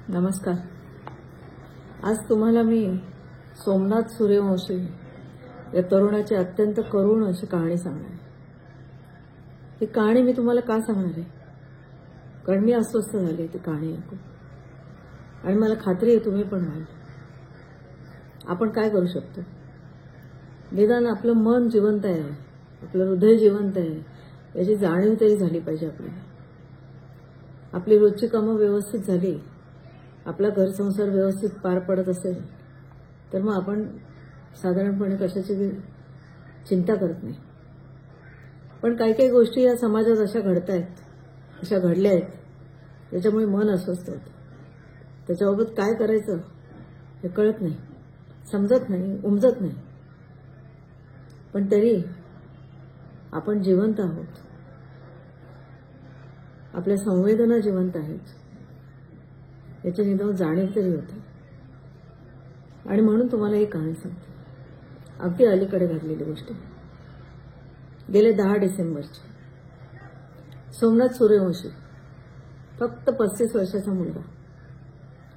नमस्कार. आज तुम्हाला मी सोमनाथ सूर्यवंशी या तरुणाची अत्यंत करुण अशी कहाणी सांगणार आहे. ही कहाणी मी तुम्हाला का सांगणार आहे? कारण मी अस्वस्थ झाले ती कहाणी ऐकून, आणि मला खात्री आहे तुम्ही पण व्हाल. आपण काय करू शकतो? निदान आपलं मन जिवंत आहे, आपलं हृदय जिवंत आहे याची जाणीव तरी झाली पाहिजे आपल्याला. आपली रोजची कामं व्यवस्थित झाली, आपला घर संसार व्यवस्थित पार पडत असेल तर मग आपण साधारणपणे कशाची चिंता करत नाही. पण काही काही गोष्टी या समाजात अशा घडतायत, अशा घडल्या आहेत, त्याच्यामुळे मन अस्वस्थ होतं. त्याच्याबाबत काय करायचं हे कळत नाही, समजत नाही, उमजत नाही. पण तरी आपण जिवंत आहोत, आपल्या संवेदना जिवंत आहेत याची निदान जाणीव तरी होते. आणि म्हणून तुम्हाला एक कहाणी सांगते, अगदी अलीकडे घडलेली गोष्ट. गेले 10 डिसेंबरची. सोमनाथ सूर्यवंशी, फक्त 35 वर्षाचा मुलगा,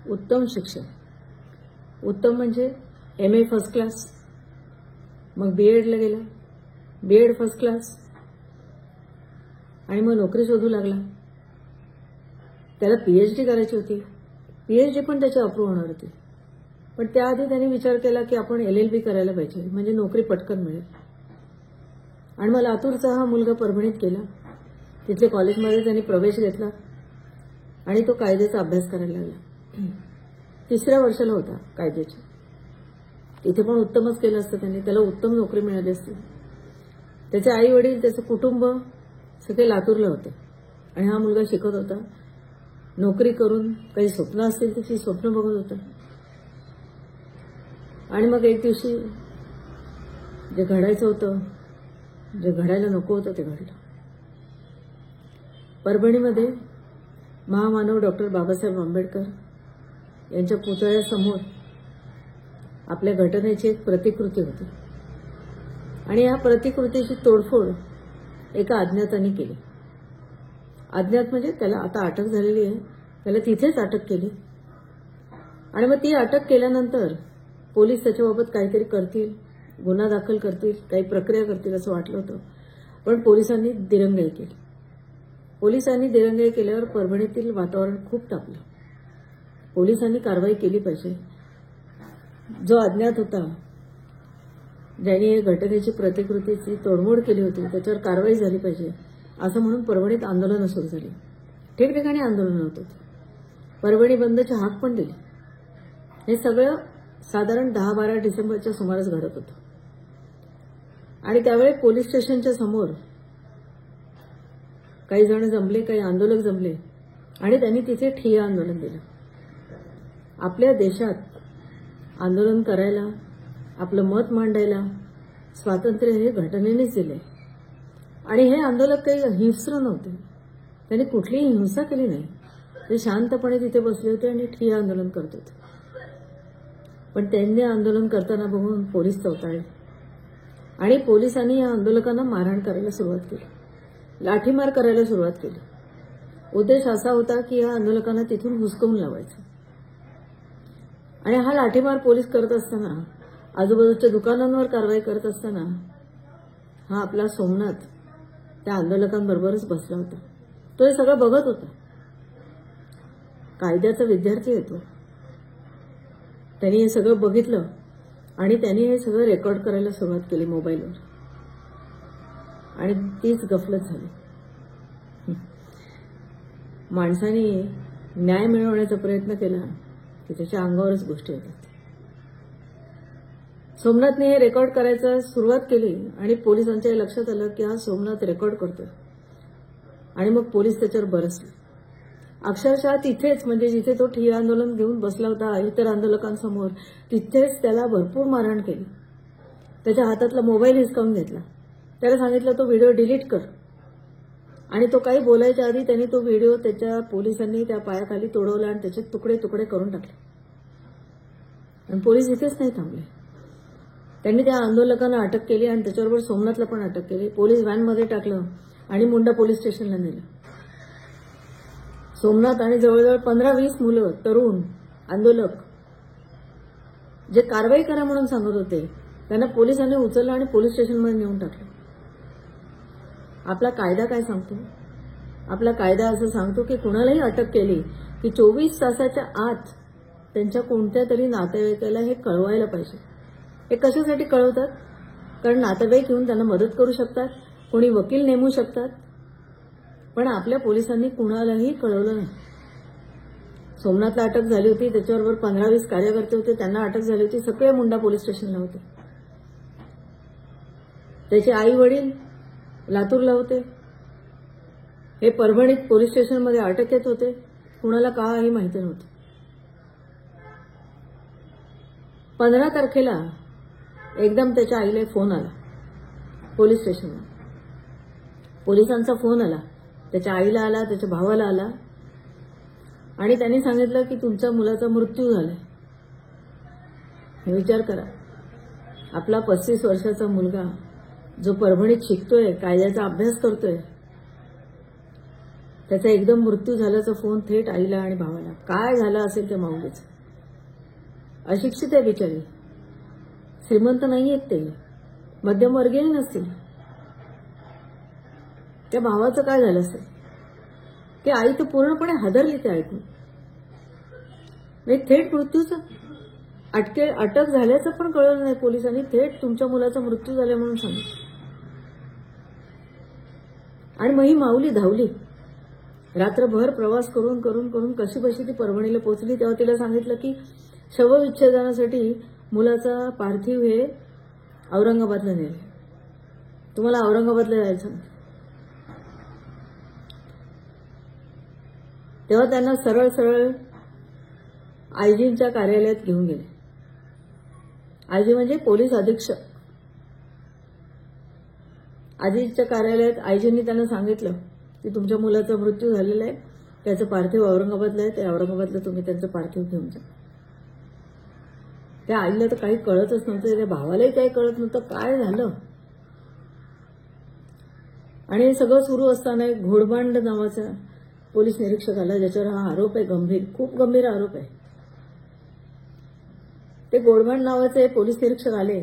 उत्तम शिक्षण. उत्तम म्हणजे MA फर्स्ट क्लास, मग BEdला गेला, BEd फर्स्ट क्लास, आणि मग नोकरी शोधू लागला. त्याला PhD करायची होती, PhD पण त्याची अप्रूव्ह होणार होती. पण त्याआधी त्यांनी विचार केला की आपण LLB करायला पाहिजे, म्हणजे नोकरी पटकन मिळेल. आणि मग लातूरचा हा मुलगा परभणीत गेला. तिथल्या कॉलेजमध्ये त्यांनी प्रवेश घेतला आणि तो कायद्याचा अभ्यास करायला लागला. 3ऱ्या वर्षाला होता कायद्याच्या. तिथे पण उत्तमच केलं असतं त्यांनी, त्याला उत्तम नोकरी मिळाली असती. त्याचे आई वडील, त्याचं कुटुंब सगळे लातूरला होते, आणि हा मुलगा शिकत होता. नोकरी करून काही स्वप्न असतील त्याची स्वप्न बघत होता. आणि मग एक दिवशी जे घडायचं होतं, जे घडायला नको होतं ते घडलं. परभणीमध्ये महामानव डॉक्टर बाबासाहेब आंबेडकर यांच्या पुतळ्यासमोर आपल्या घटनेची एक प्रतिकृती होती, आणि या प्रतिकृतीची तोडफोड एका अज्ञाताने केली. अज्ञात म्हणजे त्याला आता अटक झालेली आहे, त्याला तिथेच अटक केली. आणि मग ती अटक केल्यानंतर पोलीस त्याच्याबाबत काहीतरी करतील, गुन्हा दाखल करतील, काही प्रक्रिया करतील असं वाटलं होतं. पण पोलिसांनी दिरंगाई केली. पोलिसांनी दिरंगाई केल्यावर परभणीतील वातावरण खूप तापलं. पोलिसांनी कारवाई केली पाहिजे. जो अज्ञात होता, ज्यांनी या घटनेची प्रतिकृतीची तोडमोड केली होती, त्याच्यावर कारवाई झाली पाहिजे असं म्हणून परभणीत आंदोलनं सुरू झाली. ठिकठिकाणी आंदोलनं होत होती. परभणी बंदची हाक पण दिली. हे सगळं साधारण 10-12 डिसेंबरच्या सुमारास घडत होतं. आणि त्यावेळी पोलीस स्टेशनच्या समोर काही जण जमले, काही आंदोलक जमले, आणि त्यांनी तिथे ठिय्या आंदोलन दिलं. आपल्या देशात आंदोलन करायला, आपलं मत मांडायला स्वातंत्र्य हे घटनेनेच दिले. आणि हे आंदोलक काही हिंस्र नव्हते, त्यांनी कुठलीही हिंसा केली नाही. ते शांतपणे तिथे बसले होते आणि ठिय्या आंदोलन करत होते. पण त्यांनी आंदोलन करताना बघून पोलीस चौताळले, आणि पोलिसांनी या आंदोलकांना मारहाण करायला सुरुवात केली, लाठीमार करायला सुरुवात केली. उद्देश असा होता की या आंदोलकांना तिथून हुसकावून लावायचं. आणि हा लाठीमार पोलीस करत असताना, आजूबाजूच्या दुकानांवर कारवाई करत असताना, हा आपला सोमनाथ त्या आंदोलकांबरोबरच बसला होता. तो हे सगळं बघत होता. कायद्याचा विद्यार्थी येतो, त्यांनी हे सगळं बघितलं, आणि त्यांनी हे सगळं रेकॉर्ड करायला सुरुवात केली मोबाईलवर. आणि तीच गफलत झाली. माणसाने न्याय मिळवण्याचा प्रयत्न केला की त्याच्या अंगावरच गोष्टी येतात. सोमनाथने हे रेकॉर्ड करायला सुरुवात केली, आणि पोलिसांच्या लक्षात आलं की हा सोमनाथ रेकॉर्ड करतोय. आणि मग पोलीस त्याच्यावर बरसले. अक्षरशः तिथेच, म्हणजे जिथे तो ठिय्या आंदोलन घेऊन बसला होता इतर आंदोलकांसमोर, तिथेच त्याला भरपूर मारहाण केली. त्याच्या हातातला मोबाईल हिसकावून घेतला. त्याला सांगितलं तो व्हिडिओ डिलीट कर. आणि तो काही बोलायच्या आधी त्यांनी तो व्हिडिओ त्याच्या पोलिसांनी त्या पायाखाली तोडवला आणि त्याचे तुकडे तुकडे करून टाकले. आणि पोलीस इथेच नाही थांबले. त्यांनी त्या आंदोलकांना अटक केली, आणि त्याच्याबरोबर सोमनाथला पण अटक केली. पोलीस व्हॅनमध्ये टाकलं आणि मुंडा पोलीस स्टेशनला नेलं. सोमनाथ आणि जवळजवळ 15-20 मुलं, तरुण आंदोलक जे कारवाई करा म्हणून सांगत होते, त्यांना पोलिसांनी उचललं आणि पोलीस स्टेशनमध्ये नेऊन टाकलं. आपला कायदा काय सांगतो? आपला कायदा असं सांगतो की कुणालाही अटक केली की 24 तासाच्या आत त्यांच्या कोणत्या तरी नातेवाईकाला हे कळवायला पाहिजे. हे कशासाठी कळवतात? कारण नातेवाईक येऊन त्यांना मदत करू शकतात, कोणी वकील नेमू शकतात. पण आपल्या पोलिसांनी कुणालाही कळवलं नाही. सोमनाथला अटक झाली होती, त्याच्याबरोबर 15-20 कार्यकर्ते होते, त्यांना अटक झाली होती, सगळे मुंडा पोलीस स्टेशनला होते. त्याचे आई वडील लातूरला होते, हे परभणीत पोलीस स्टेशनमध्ये अटकेत होते, कुणाला काही माहिती नव्हतं. 15 तारखेला एकदम त्याच्या आईला फोन आला पोलीस स्टेशनला. पोलिसांचा फोन आला, त्याच्या आईला आला, त्याच्या भावाला आला आणि त्यांनी सांगितलं की तुमच्या मुलाचा मृत्यू झालाय. विचार करा, आपला 35 वर्षाचा मुलगा जो परभणीत शिकतोय, कायद्याचा अभ्यास करतोय, त्याचा एकदम मृत्यू झाल्याचा फोन थेट आईला आणि भावाला. काय झालं असेल त्या माऊलीचं? अशिक्षित आहे बिचारी, श्रीमंत नाही आहेत ते, मध्यमवर्गीय नसतील. त्या भावाचं काय झालं असेल की आई तर पूर्णपणे हादरली ते ऐकून. थेट मृत्यूचं अटक झाल्याचं पण कळलं नाही पोलिसांनी, थेट तुमच्या मुलाचा मृत्यू झाला म्हणून सांगितलं. आणि मग ही माऊली धावली, रात्रभर प्रवास करून करून करून कशीबशी ती परभणीला पोहोचली. तेव्हा तिला सांगितलं की शवविच्छेदनासाठी मुलाचा पार्थिव हे औरंगाबादला नेले, तुम्हाला औरंगाबादला जायचं. तेव्हा त्यांना सरळ सरळ आयजींच्या कार्यालयात घेऊन गेले. आयजी म्हणजे पोलीस अधीक्षक. आयजीच्या कार्यालयात आयजींनी त्यांना सांगितलं की तुमच्या मुलाचा मृत्यू झालेला आहे, त्याचं पार्थिव औरंगाबादला आहे, ते औरंगाबादला तुम्ही त्यांचं पार्थिव घेऊन जा. त्या आईला तर काही कळतच नव्हतं, त्या भावालाही काही कळत नव्हतं काय झालं. आणि हे सगळं सुरू असताना एक घोडबांड नावाचा पोलीस निरीक्षक आला, ज्याच्यावर हा आरोप आहे गंभीर, खूप गंभीर आरोप आहे. ते घोडबांड नावाचे पोलीस निरीक्षक आले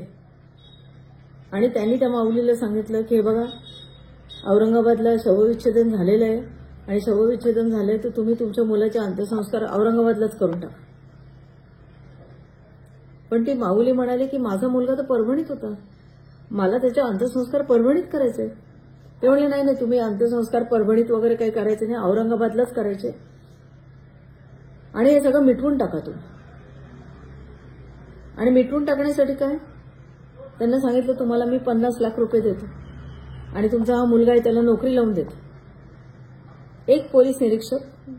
आणि त्यांनी त्या माऊलीला सांगितलं की हे बघा, औरंगाबादला शवविच्छेदन झालेलं आहे आणि शवविच्छेदन झालंय तर तुम्ही तुमच्या मुलाचे अंत्यसंस्कार औरंगाबादलाच करून टाका. पण ती माऊली म्हणाली की माझा मुलगा तर परभणीत होता, मला त्याचे अंत्यसंस्कार परभणीत करायचे. ते म्हणले नाही नाही, तुम्ही अंत्यसंस्कार परभणीत वगैरे काही करायचे नाही, औरंगाबादलाच करायचे आणि हे सगळं मिटवून टाका तुम्ही. आणि मिटवून टाकण्यासाठी काय त्यांना सांगितलं, तुम्हाला मी 50 लाख रुपये देतो आणि तुमचा हा मुलगा आहे त्याला नोकरी लावून देतो. एक पोलीस निरीक्षक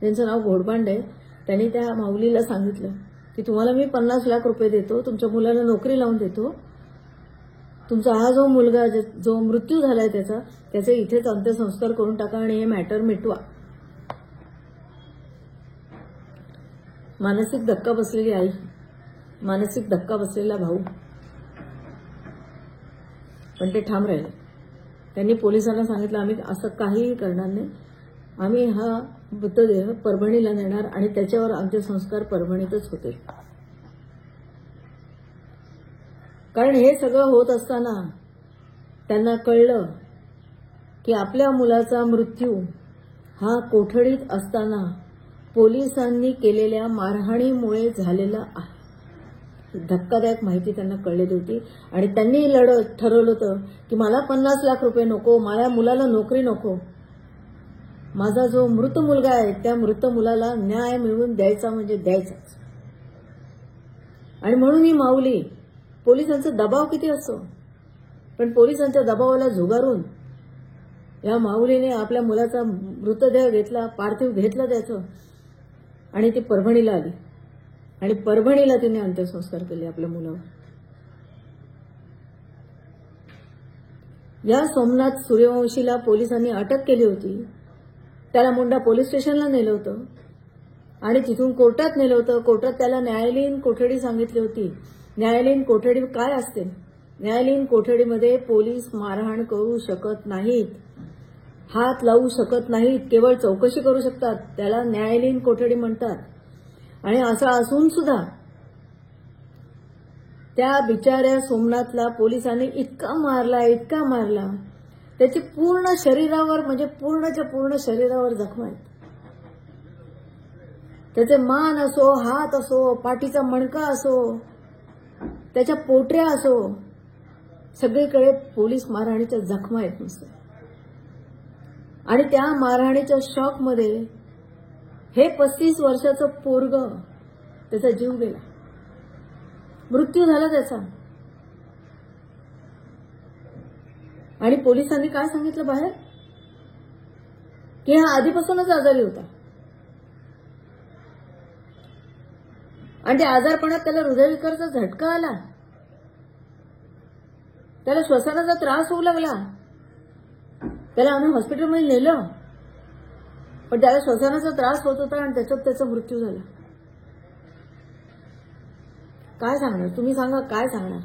ज्यांचं नाव घोडबांड आहे, त्यांनी त्या माऊलीला सांगितलं की तुम्हाला मी 50 लाख रुपये देतो, तुमच्या मुलाला नोकरी लावून देतो, तुमचा हा जो मुलगा जो मृत्यू झालाय त्याचे इथेच अंत्यसंस्कार करून टाका आणि हे मॅटर मिटवा. मानसिक धक्का बसलेली आई, मानसिक धक्का बसलेला भाऊ, पण ते ठाम राहिले. त्यांनी पोलिसांना सांगितलं आम्ही असं काहीही करणार नाही, आम्ही हा मृतदेह परभणीला नेणार आणि त्याच्यावर अंत्यसंस्कार परभणीतच होतील. कारण हे सगळं होत असताना त्यांना कळलं की आपल्या मुलाचा मृत्यू हा कोठडीत असताना पोलिसांनी केलेल्या मारहाणीमुळे झालेला आहे. धक्कादायक माहिती त्यांना कळलेली होती आणि त्यांनी ठरवलं होतं की मला 50 लाख रुपये नको, माझ्या मुलाला नोकरी नको, माझा जो मृत मुलगा आहे त्या मृत मुलाला न्याय मिळवून द्यायचा म्हणजे द्यायचाच. आणि म्हणून ही माऊली, पोलिसांचा दबाव किती असतो, पण पोलिसांच्या दबावाला झुगारून या माऊलीने आपल्या मुलाचा मृतदेह घेतला, पार्थिव घेतलं त्याचं आणि ती परभणीला आली आणि परभणीला तिने अंत्यसंस्कार केले आपल्या मुलावर. या सोमनाथ सूर्यवंशीला पोलिसांनी अटक केली होती, त्याला मुंडा पोलीस स्टेशनला नेलं होतं आणि तिथून कोर्टात नेलं होतं. कोर्टात त्याला न्यायालयीन कोठडी सांगितली होती. न्यायालयीन कोठडी काय असते? न्यायालयीन कोठडीमध्ये पोलीस मारहाण करू शकत नाहीत. हात लावू शकत नाहीत, केवळ चौकशी करू शकतात. त्याला न्यायालयीन कोठडी म्हणतात. आणि असं असून सुद्धा त्या बिचाऱ्या सोमनाथला पोलिसांनी इतका मारला, त्याची पूर्ण शरीरावर म्हणजे पूर्णच्या पूर्ण शरीरावर जखमा आहेत. त्याचे मान असो, हात असो, पाठीचा मणका असो, त्याच्या पोटऱ्या असो, सगळीकडे पोलीस मारहाणीच्या जखमा आहेत नुसतं. आणि त्या मारहाणीच्या शॉकमध्ये हे 35 वर्षाचं पोरगं, त्याचा जीव गेला, मृत्यू झाला त्याचा. आणि पोलिसांनी काय सांगितलं बाहेर, की हा आधीपासूनच आजारी होता आणि त्या आजारपणात त्याला हृदयविकाराचा झटका आला, त्याला श्वसनाचा त्रास होऊ लागला. त्याला आम्ही हॉस्पिटलमध्ये नेलं, पण त्याला श्वसनाचा त्रास होत होता आणि त्याच्यात त्याचा मृत्यू झाला. काय सांगणार तुम्ही, सांगा काय सांगणार.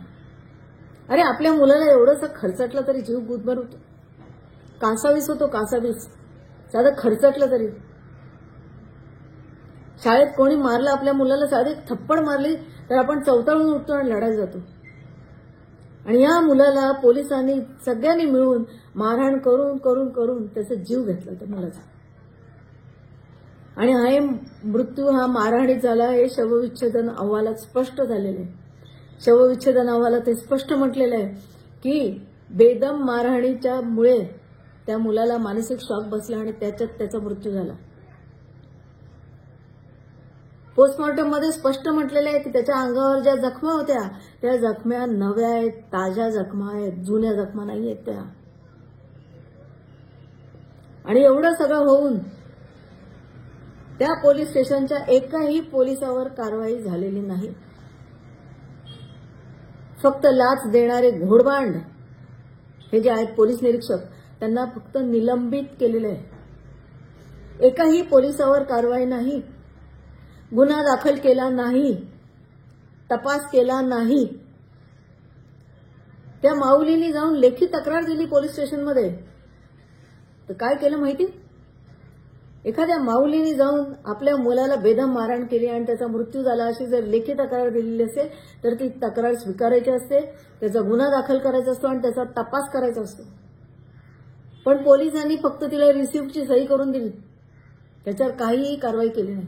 अरे आपल्या मुलाला एवढंसं खर्चटलं तरी जीव गुदमर होतो. कासावीस होतो, कासावीस साधं खर्चटलं तरी. शाळेत कोणी मारलं आपल्या मुलाला, साधी थप्पड मारली तर आपण चवताळून उठतो आणि लढायला जातो. आणि या मुलाला पोलिसांनी सगळ्यांनी मिळून मारहाण करून करून करून त्याचा जीव घेतला त्या मुलाचा. आणि हा मृत्यू हा मारहाणीत झाला हे शवविच्छेदन अहवालात स्पष्ट झालेलं आहे. शवविच्छेदन अहवालात ते स्पष्ट म्हटलेलं आहे की बेदम मारहाणीच्या मुळे त्या मुलाला मानसिक शॉक बसला आणि त्याच्यात त्याचा मृत्यू झाला. पोस्टमॉर्टम मध्ये स्पष्ट म्हटलेलं आहे की त्याच्या अंगावर ज्या जखमा होत्या त्या जखमा नव्या आहेत, ताज्या जखमा आहेत, जुन्या जखमा नाही आहेत त्या. आणि एवढं सगळं होऊन त्या पोलीस स्टेशनच्या एकाही पोलिसावर कारवाई झालेली नाही. फक्त लाच देणारे घोडबांड हे जे आहेत पोलीस निरीक्षक, त्यांना फक्त निलंबित केलेलं आहे. एकाही पोलिसावर कारवाई नाही, गुन्हा दाखल केला नाही, तपास केला नाही. त्या माऊलींनी जाऊन लेखी तक्रार दिली पोलीस स्टेशनमध्ये. तर काय केलं माहिती, एखाद्या माऊलीने जाऊन आपल्या मुलाला बेदम मारहाण केली आणि त्याचा मृत्यू झाला अशी जर लेखी तक्रार दिलेली असेल तर ती तक्रार स्वीकारायची असते, त्याचा गुन्हा दाखल करायचा असतो आणि त्याचा तपास करायचा असतो. पण पोलिसांनी फक्त तिला रिसिप्टची सही करून दिली, त्याच्यावर काहीही कारवाई केली नाही.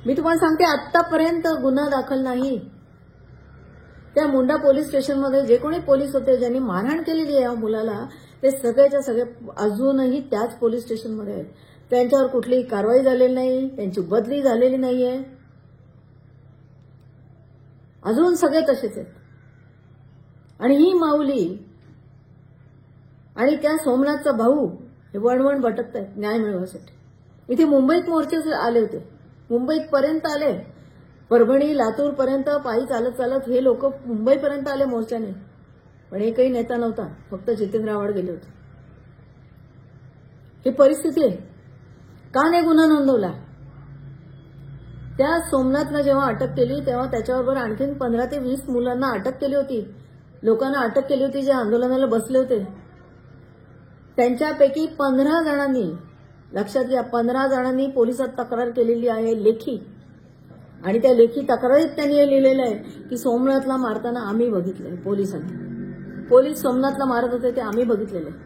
मी तुम्हाला सांगते आतापर्यंत गुन्हा दाखल नाही. त्या मुंडा पोलीस स्टेशनमध्ये जे कोणी पोलीस होते ज्यांनी मारहाण केलेली आहे या मुलाला, ते सगळ्याच्या सगळे अजूनही त्याच पोलीस स्टेशनमध्ये आहेत. त्यांच्यावर कुठलीही कारवाई झालेली नाही, त्यांची बदली झालेली नाहीये, अजून सगळे तसेच आहेत. आणि ही माऊली आणि त्या सोमनाथचा भाऊ हे वणवण भटकत आहेत न्याय मिळवण्यासाठी. इथे मुंबईत मोर्चे आले होते, मुंबईत पर्यंत आले, परभणी लातूर पर्यंत पायी चालत चालत हे लोक मुंबईपर्यंत आले मोर्चाने. पण एकही नेता नव्हता, फक्त जितेंद्र आव्हाड गेले होते. ही परिस्थिती आहे. का नाही गुन्हा नोंदवला? त्या सोमनाथला जेव्हा अटक केली तेव्हा त्याच्याबरोबर आणखीन 15 ते 20 मुलांना अटक केली होती, लोकांना अटक केली होती जे आंदोलनाला बसले होते. त्यांच्यापैकी 15 जणांनी, लक्षात घ्या 15 जणांनी पोलिसात तक्रार केलेली आहे लेखी. आणि त्या लेखी तक्रारीत त्यांनी हे लिहिलेलं आहे की सोमनाथला मारताना आम्ही बघितलंय, पोलीस सोमनाथला मारत होते ते आम्ही बघितलेलं आहे.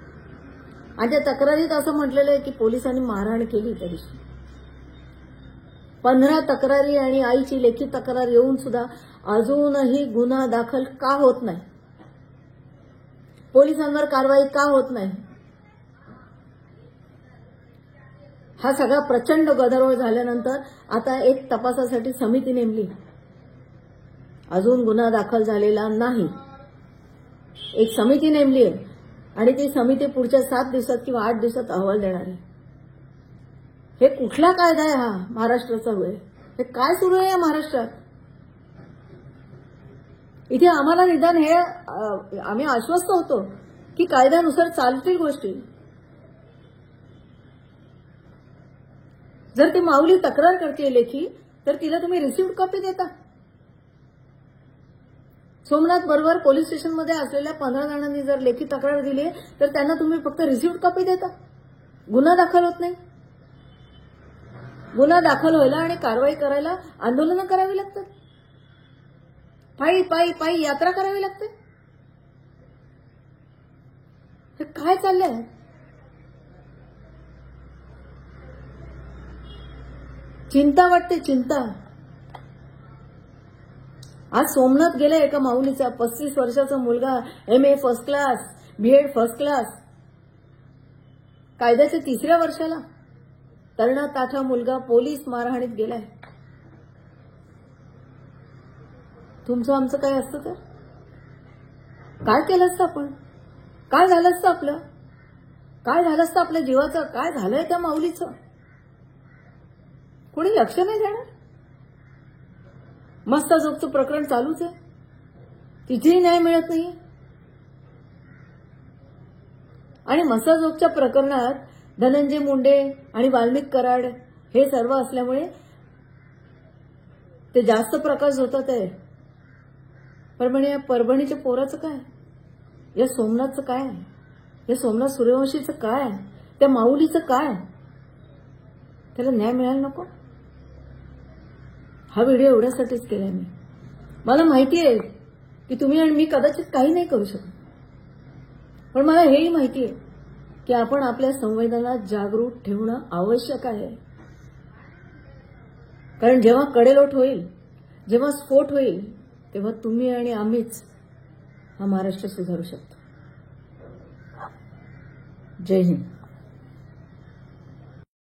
आणि त्या तक्रारीत असं म्हटलेलं आहे की पोलिसांनी मारहाण केली त्या दिवशी. 15 तक्रारी आणि आईची लेखी तक्रार येऊन सुद्धा अजूनही गुन्हा दाखल का होत नाही? पोलिसांवर कारवाई का होत नाही? हा सगळा प्रचंड गदारोळ झाल्यानंतर आता एक तपासासाठी समिती नेमली, अजून गुन्हा दाखल झालेला नाही. एक समिती नेमली आहे आणि ती समिती पुढच्या 7 दिवसात किंवा 8 दिवसात अहवाल देणार आहे. हे कुठला कायदा आहे हा महाराष्ट्राचा? होय, हे काय सुरू आहे या महाराष्ट्रात? इथे आम्हाला निदान हे आम्ही आश्वस्त होतो की कायद्यानुसार चालतील गोष्टी. जर ती माऊली तक्रार करते लेखी तर तिला तुम्ही रिसिव्ह कॉपी देता. सोमनाथ बरोबर पोलीस स्टेशनमध्ये असलेल्या 15 जणांनी जर लेखी तक्रार दिली तर त्यांना तुम्ही फक्त रिसिप्ट कॉपी देता, गुन्हा दाखल होत नाही. गुन्हा दाखल व्हायला आणि कारवाई करायला आंदोलनं करावी लागतात, पायी पायी पायी यात्रा करावी लागते. हे काय चाललंय? चिंता वाटते, चिंता. आज सोमनाथ गेला एका माऊलीचा 35 वर्षाचा मुलगा, MA first class, BEd first class, कायद्याच्या 3ऱ्या वर्षाला तरणा ताठा मुलगा पोलीस मारहाणीत गेलाय. तुमचं आमचं काय असतं तर काय केलं असतं आपण? काय झालं असतं आपलं? काय झालं असतं आपल्या जीवाचं? काय झालंय त्या माऊलीचं? कोणी लक्ष नाही देणार. मस्ताजोगचं प्रकरण चालूच आहे, तिथेही न्याय मिळत नाही. आणि मस्ताजोगच्या प्रकरणात धनंजय मुंडे आणि वाल्मिक कराड हे सर्व असल्यामुळे ते जास्त प्रकाश होतात आहे. पण या परभणीच्या पोराचं काय? या सोमनाथचं काय? या सोमनाथ सूर्यवंशीचं काय? त्या माऊलीचं काय? त्याला न्याय मिळायला नको? हा व्हिडिओ एवढ्यासाठीच केलाय मी. मला माहिती आहे की तुम्ही आणि मी कदाचित काही नाही करू शकत, पण मला हेही माहिती आहे की आपण आपल्या संवेदना जागृत ठेवणं आवश्यक आहे. कारण जेव्हा कडेलोट होईल, जेव्हा स्फोट होईल, तेव्हा तुम्ही आणि आम्हीच हा महाराष्ट्र सुधारू शकतो. जय हिंद.